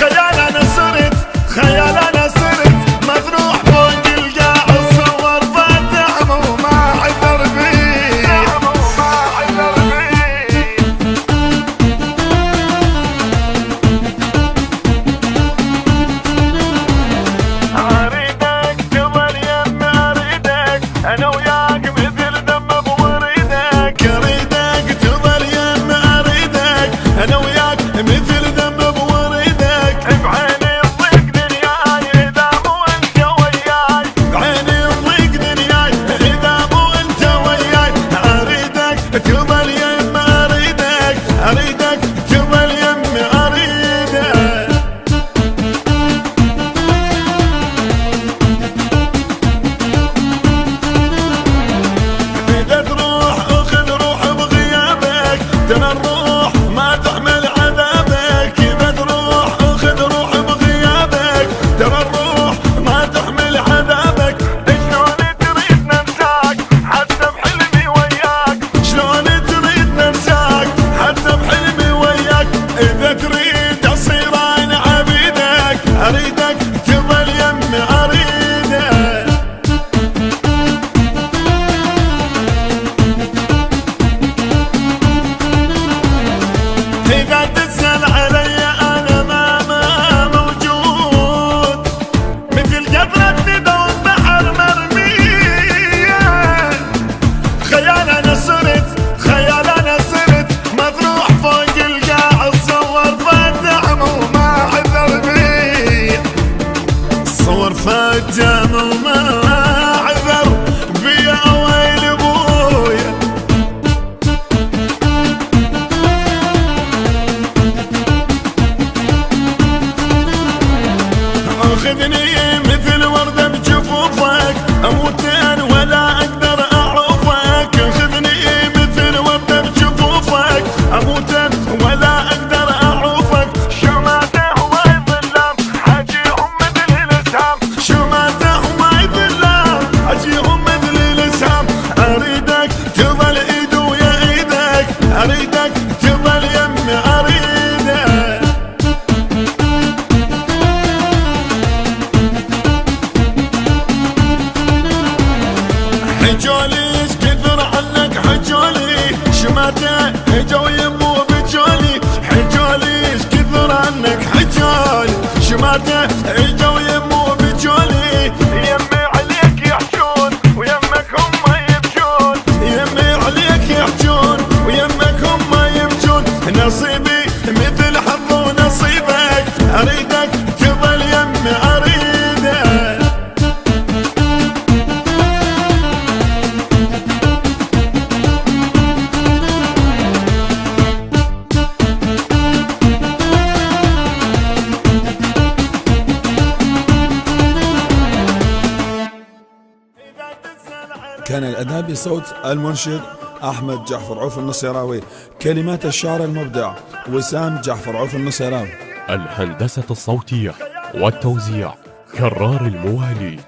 خيال انا صرت، خيال انا صرت مذروح فوق القاع الصور فاتح وما عذر بي، وما عذر بي. اريدك تظل يم اريدك انا وياك مثل دم بوريدك، اريدك تظل يم اريدك انا وياك مثل دم بوريدك. بعيني تضيق دنياي اذا مو انت وياي، بعيني تضيق دنياي اذا مو انت وياي. اريدك تظل يم اريدك، اريدك تظل يم اريدك. إذا تروح أخذ روح بغيابك، ترى الروح ما تحمل عذابك. إذا تروح أخذ روح بغيابك، ترى الروح ما تحمل عذابك. شلون تريد ننساك حتى بحلمي وياك، شلون تريد ننساك حتى بحلمي وياك. إذا تريد أصير أنا عبيدك، أريدك تظل يم أريدك. إذا تسأل علي أنا ما موجود، مثل قطرة ندوب بحر مرمية. خيال أنا صرت، خيال أنا صرت مذروح فوق القاع الصور فاتح وما عذر بي، الصور فاتح وما عذر بي. يا ويل أبويا اخذني مثل وردة بجفوفك، اموتين ولا اقدر اعوفك. اخذني مثل وردة بجفوفك، اموتين ولا اقدر اعوفك. شماته وما يظلم حجيهم مثل الاسهام، شماته وما يظلم حجيهم مثل الاسهام. اريدك تظل ايد ويا ايدك، اريدك تظل يم اريدك. حجولي ايش كثر عنك حجولي، شماته اجوا يمو بجولي. حجولي ايش كثر عنك حجولي، شماته اجوا يمو بجولي. يمي عليك يحجون ويمك هم يبجون، يمي عليك يحجون ويمك هم يبجون. نصيبي مثل حظ ونصيبك، اريدك تظل يم اريدك. كان الأداء بصوت المنشد أحمد جعفر عوف النصيراوي، كلمات الشاعر المبدع وسام جعفر عوف النصيراوي. الهندسة الصوتية والتوزيع كرار الموالي.